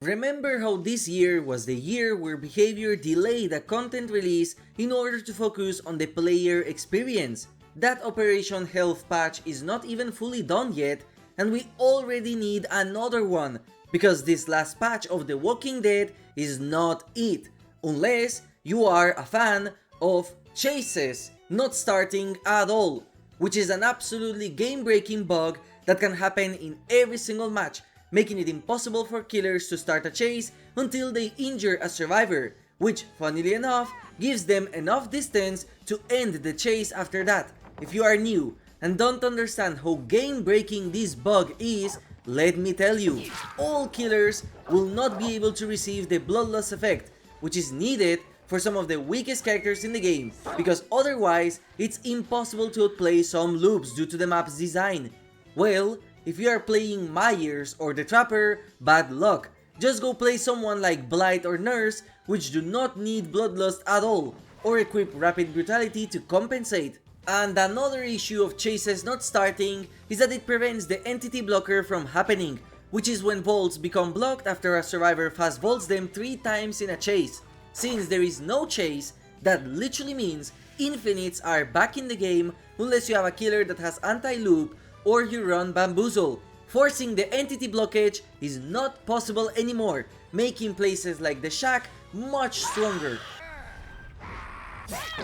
Remember how this year was the year where behavior delayed a content release in order to focus on the player experience? That Operation Health patch is not even fully done yet, and we already need another one, because this last patch of The Walking Dead is not it, unless you are a fan of chases not starting at all, which is an absolutely game-breaking bug that can happen in every single match, making it impossible for killers to start a chase until they injure a survivor, which, funnily enough, gives them enough distance to end the chase after that. If you are new and don't understand how game-breaking this bug is, let me tell you, all killers will not be able to receive the bloodlust effect, which is needed for some of the weakest characters in the game, because otherwise it's impossible to outplay some loops due to the map's design. Well, if you are playing Myers or the Trapper, bad luck. Just go play someone like Blight or Nurse, which do not need bloodlust at all, or equip rapid brutality to compensate. And another issue of chases not starting is that it prevents the entity blocker from happening, which is when vaults become blocked after a survivor fast vaults them 3 times in a chase. Since there is no chase, that literally means infinites are back in the game unless you have a killer that has anti-loop or you run bamboozle. Forcing the entity blockage is not possible anymore, making places like the shack much stronger.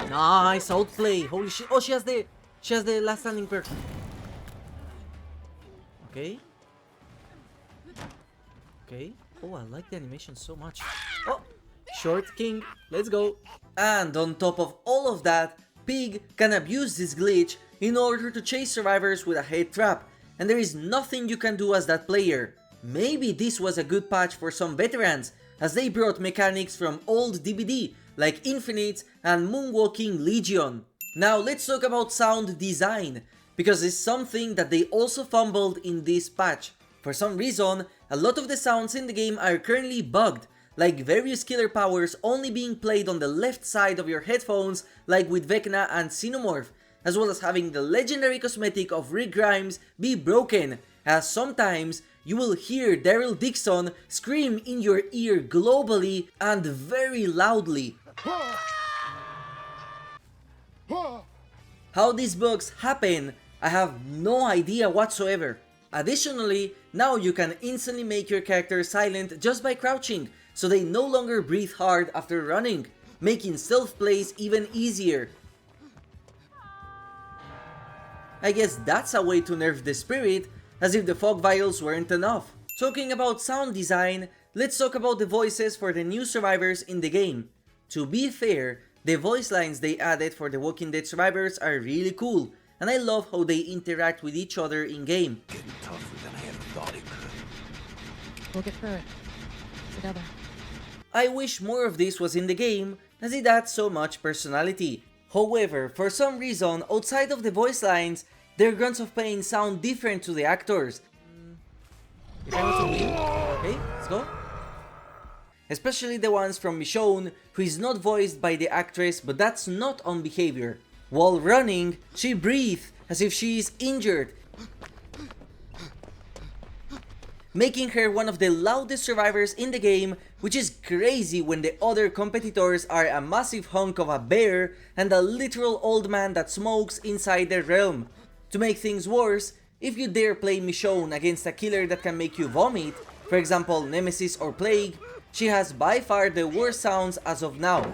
Nice outplay. Holy shit. Oh, she has the last standing perk. Okay. Okay. Oh, I like the animation so much. Oh, Short King. Let's go. And on top of all of that, Pig can abuse this glitch in order to chase survivors with a head trap, and there is nothing you can do as that player. Maybe this was a good patch for some veterans, as they brought mechanics from old DBD like Infinites and Moonwalking Legion. Now let's talk about sound design, because it's something that they also fumbled in this patch. For some reason, a lot of the sounds in the game are currently bugged, like various killer powers only being played on the left side of your headphones like with Vecna and Xenomorph, as well as having the legendary cosmetic of Rick Grimes be broken, as sometimes you will hear Daryl Dixon scream in your ear globally and very loudly. How these bugs happen, I have no idea whatsoever. Additionally, now you can instantly make your character silent just by crouching, so they no longer breathe hard after running, making stealth plays even easier. I guess that's a way to nerf the spirit, as if the fog vials weren't enough. Talking about sound design, let's talk about the voices for the new survivors in the game. To be fair, the voice lines they added for the Walking Dead survivors are really cool, and I love how they interact with each other in game. Getting tougher than I ever thought it could. We'll get through it. Together. I wish more of this was in the game, as it adds so much personality. However, for some reason, outside of the voice lines, their grunts of pain sound different to the actors. If I was to win, okay, let's go. Especially the ones from Michonne, who is not voiced by the actress, but that's not on behavior. While running, she breathes as if she is injured, making her one of the loudest survivors in the game, which is crazy when the other competitors are a massive hunk of a bear and a literal old man that smokes inside their realm. To make things worse, if you dare play Michonne against a killer that can make you vomit, for example Nemesis or Plague, she has by far the worst sounds as of now.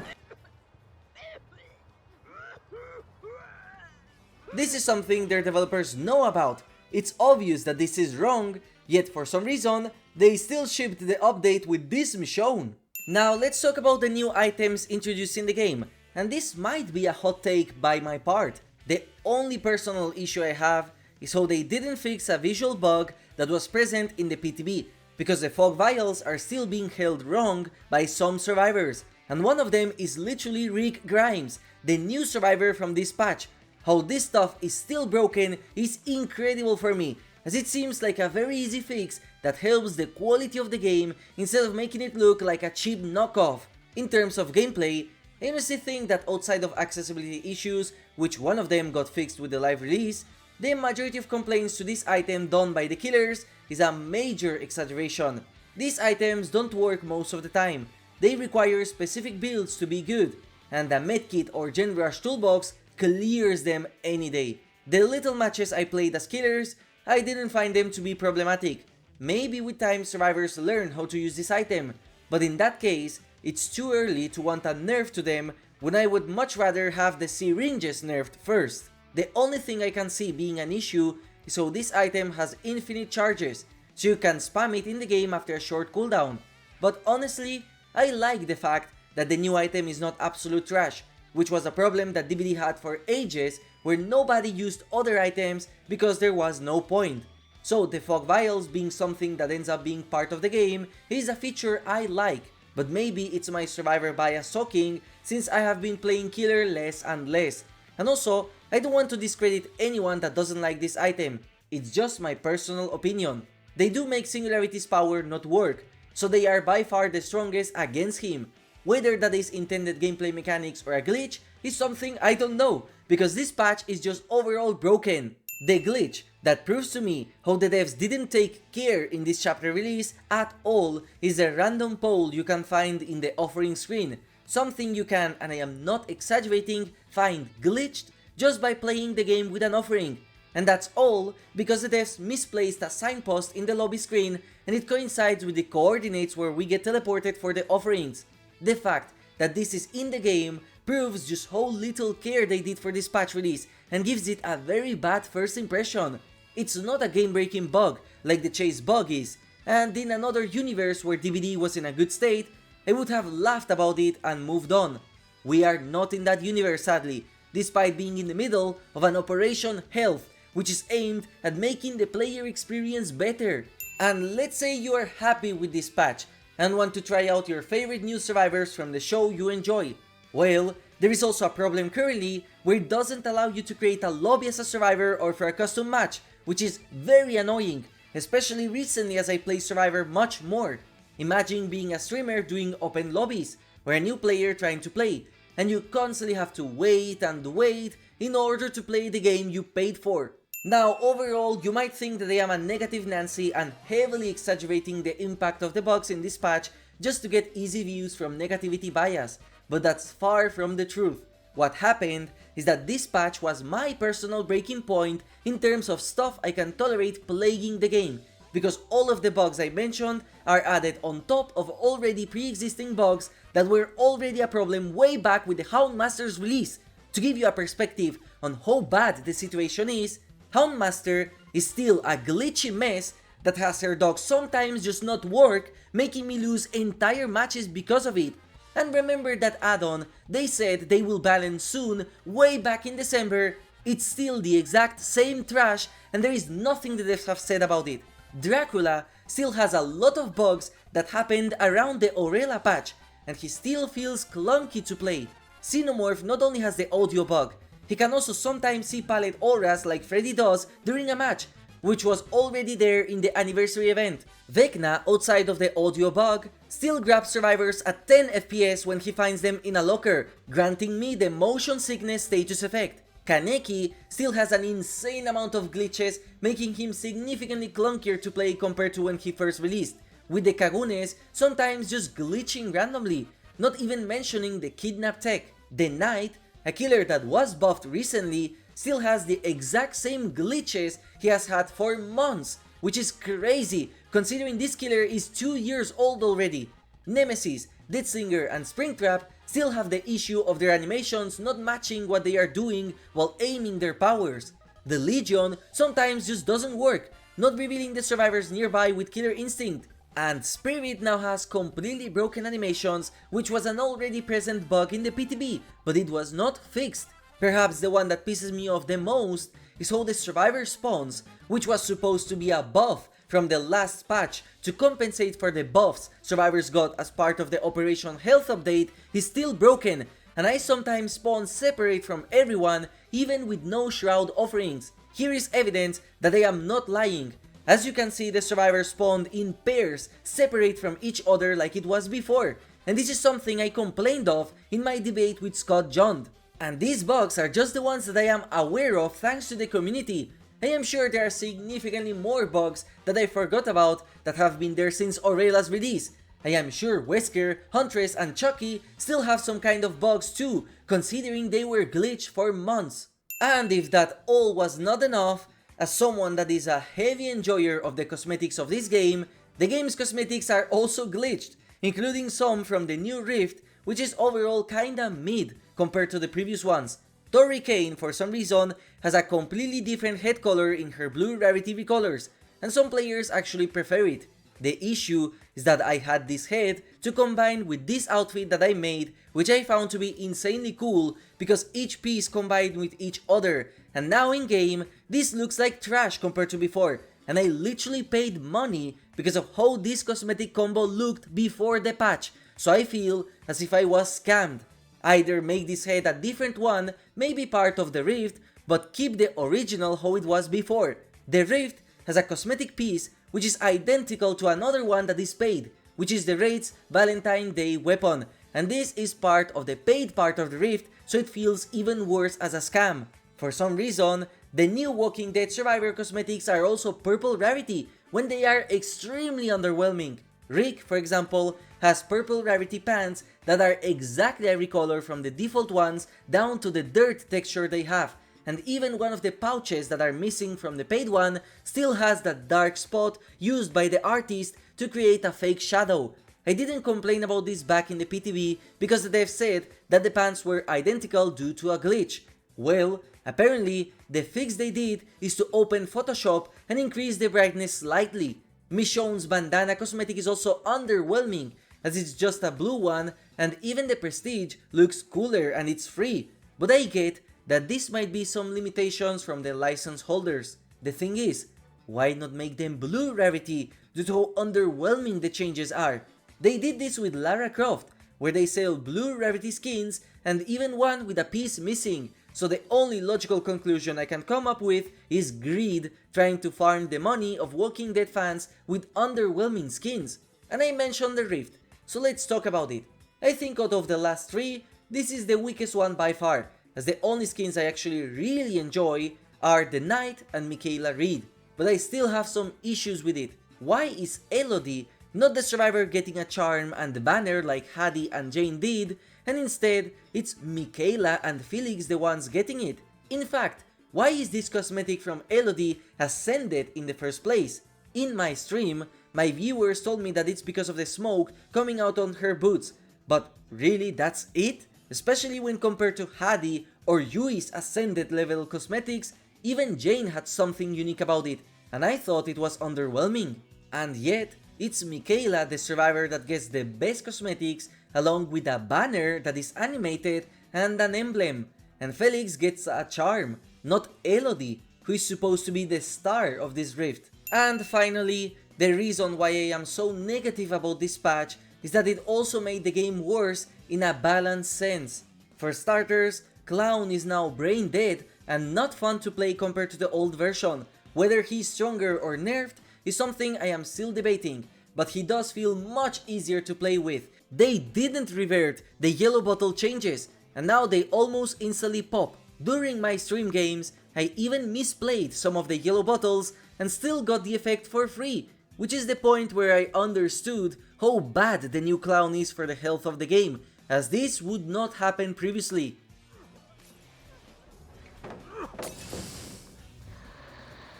This is something their developers know about. It's obvious that this is wrong, yet for some reason, they still shipped the update with this Michonne. Now let's talk about the new items introduced in the game, and this might be a hot take by my part. The only personal issue I have is how they didn't fix a visual bug that was present in the PTB, because the fog vials are still being held wrong by some survivors, and one of them is literally Rick Grimes, the new survivor from this patch. How this stuff is still broken is incredible for me, as it seems like a very easy fix that helps the quality of the game instead of making it look like a cheap knockoff. In terms of gameplay, I honestly think that outside of accessibility issues, which one of them got fixed with the live release, the majority of complaints to this item done by the killers is a major exaggeration. These items don't work most of the time. They require specific builds to be good, and the medkit or Gen Rush toolbox clears them any day. The little matches I played as killers, I didn't find them to be problematic. Maybe with time survivors learn how to use this item, but in that case, it's too early to want a nerf to them when I would much rather have the syringes nerfed first. The only thing I can see being an issue is how this item has infinite charges, so you can spam it in the game after a short cooldown. But honestly, I like the fact that the new item is not absolute trash, which was a problem that DBD had for ages where nobody used other items because there was no point. So the fog vials being something that ends up being part of the game is a feature I like, but maybe it's my survivor bias talking since I have been playing killer less and less. And also, I don't want to discredit anyone that doesn't like this item, it's just my personal opinion. They do make Singularity's power not work, so they are by far the strongest against him. Whether that is intended gameplay mechanics or a glitch is something I don't know, because this patch is just overall broken. The glitch that proves to me how the devs didn't take care in this chapter release at all is a random poll you can find in the offering screen. Something you can, and I am not exaggerating, find glitched just by playing the game with an offering. And that's all because the devs misplaced a signpost in the lobby screen and it coincides with the coordinates where we get teleported for the offerings. The fact that this is in the game proves just how little care they did for this patch release and gives it a very bad first impression. It's not a game-breaking bug like the chase bug is, and in another universe where DBD was in a good state, I would have laughed about it and moved on. We are not in that universe sadly, despite being in the middle of an Operation Health, which is aimed at making the player experience better. And let's say you are happy with this patch and want to try out your favorite new survivors from the show you enjoy. Well, there is also a problem currently where it doesn't allow you to create a lobby as a survivor or for a custom match, which is very annoying, especially recently as I play Survivor much more. Imagine being a streamer doing open lobbies, or a new player trying to play, and you constantly have to wait and wait in order to play the game you paid for. Now overall, you might think that I am a negative Nancy and heavily exaggerating the impact of the bugs in this patch just to get easy views from negativity bias, but that's far from the truth. What happened is that this patch was my personal breaking point in terms of stuff I can tolerate playing the game, because all of the bugs I mentioned are added on top of already pre-existing bugs that were already a problem way back with the Houndmaster's release. To give you a perspective on how bad the situation is, Houndmaster is still a glitchy mess that has her dog sometimes just not work, making me lose entire matches because of it. And remember that add-on they said they will balance soon way back in December, it's still the exact same trash and there is nothing the devs have said about it. Dracula still has a lot of bugs that happened around the Aurela patch and he still feels clunky to play. Xenomorph not only has the audio bug, he can also sometimes see palette auras like Freddy does during a match, which was already there in the anniversary event. Vecna, outside of the audio bug, still grabs survivors at 10 FPS when he finds them in a locker, granting me the motion sickness status effect. Kaneki still has an insane amount of glitches, making him significantly clunkier to play compared to when he first released, with the Kagunes sometimes just glitching randomly, not even mentioning the kidnap tech. The Knight, a killer that was buffed recently, still has the exact same glitches he has had for months, which is crazy considering this killer is 2 years old already. Nemesis, Deathslinger and Springtrap still have the issue of their animations not matching what they are doing while aiming their powers. The Legion sometimes just doesn't work, not revealing the survivors nearby with Killer Instinct. And Spirit now has completely broken animations, which was an already present bug in the PTB, but it was not fixed. Perhaps the one that pisses me off the most is how the survivor spawns, which was supposed to be a buff from the last patch to compensate for the buffs survivors got as part of the Operation Health update, is still broken, and I sometimes spawn separate from everyone even with no shroud offerings. Here is evidence that I am not lying. As you can see, the survivors spawned in pairs, separate from each other like it was before, and this is something I complained of in my debate with Scott Jund. And these bugs are just the ones that I am aware of thanks to the community, I am sure there are significantly more bugs that I forgot about that have been there since Aurela's release. I am sure Wesker, Huntress, and Chucky still have some kind of bugs too, considering they were glitched for months. And if that all was not enough, as someone that is a heavy enjoyer of the cosmetics of this game, the game's cosmetics are also glitched, including some from the new Rift, which is overall kinda mid compared to the previous ones. Tori Kane, for some reason, has a completely different head color in her blue rarity recolors, and some players actually prefer it. The issue is that I had this head to combine with this outfit that I made, which I found to be insanely cool because each piece combined with each other, and now in game, this looks like trash compared to before, and I literally paid money because of how this cosmetic combo looked before the patch, so I feel as if I was scammed. Either make this head a different one, maybe part of the Rift, but keep the original how it was before. The Rift has a cosmetic piece which is identical to another one that is paid, which is the Raid's Valentine Day weapon, and this is part of the paid part of the Rift, so it feels even worse as a scam. For some reason, the new Walking Dead Survivor cosmetics are also purple rarity, when they are extremely underwhelming. Rick, for example, has purple rarity pants that are exactly every color from the default ones down to the dirt texture they have, and even one of the pouches that are missing from the paid one still has that dark spot used by the artist to create a fake shadow. I didn't complain about this back in the PTB because the dev said that the pants were identical due to a glitch. Well, apparently the fix they did is to open Photoshop and increase the brightness slightly. Michonne's bandana cosmetic is also underwhelming as it's just a blue one, and even the Prestige looks cooler and it's free, but I get that this might be some limitations from the license holders. The thing is, why not make them blue rarity due to how underwhelming the changes are? They did this with Lara Croft, where they sell blue rarity skins and even one with a piece missing, so the only logical conclusion I can come up with is greed trying to farm the money of Walking Dead fans with underwhelming skins. And I mentioned the Rift, so let's talk about it. I think out of the last three, this is the weakest one by far, as the only skins I actually really enjoy are the Knight and Michaela Reed, but I still have some issues with it. Why is Elodie not the survivor getting a charm and the banner like Hadi and Jane did, and instead it's Michaela and Felix the ones getting it? In fact, why is this cosmetic from Elodie ascended in the first place? In my stream, my viewers told me that it's because of the smoke coming out on her boots, but really that's it? Especially when compared to Hadi or Yui's ascended level cosmetics, even Jane had something unique about it, and I thought it was underwhelming. And yet, it's Michaela the survivor that gets the best cosmetics along with a banner that is animated and an emblem, and Felix gets a charm, not Elodie, who is supposed to be the star of this Rift. And finally, the reason why I am so negative about this patch is that it also made the game worse in a balanced sense. For starters, Clown is now brain dead and not fun to play compared to the old version. Whether he's stronger or nerfed is something I am still debating, but he does feel much easier to play with. They didn't revert the yellow bottle changes, and now they almost instantly pop. During my stream games, I even misplayed some of the yellow bottles and still got the effect for free, which is the point where I understood how bad the new Clown is for the health of the game, as this would not happen previously.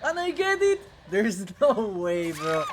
And I get it! There's no way, bro.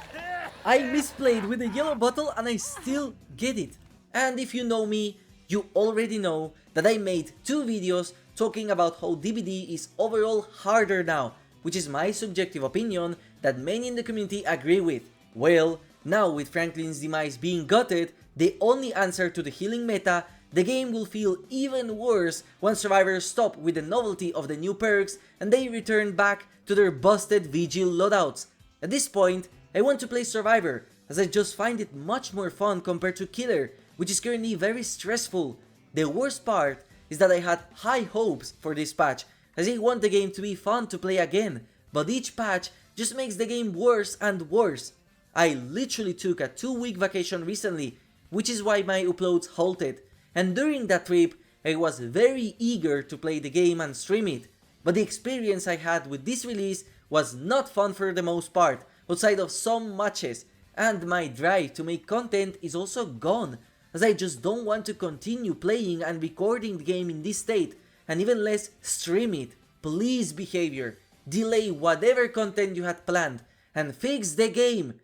I misplayed with the yellow bottle and I still get it. And if you know me, you already know that I made 2 videos talking about how DBD is overall harder now, which is my subjective opinion that many in the community agree with. Well, now with Franklin's demise being gutted, the only answer to the healing meta, the game will feel even worse once survivors stop with the novelty of the new perks and they return back to their busted Vigil loadouts. At this point, I want to play Survivor, as I just find it much more fun compared to Killer, which is currently very stressful. The worst part is that I had high hopes for this patch, as I want the game to be fun to play again, but each patch just makes the game worse and worse. I literally took a 2-week vacation recently, which is why my uploads halted, and during that trip I was very eager to play the game and stream it, but the experience I had with this release was not fun for the most part, outside of some matches, and my drive to make content is also gone, as I just don't want to continue playing and recording the game in this state, and even less stream it. Please behavior, delay whatever content you had planned, and fix the game.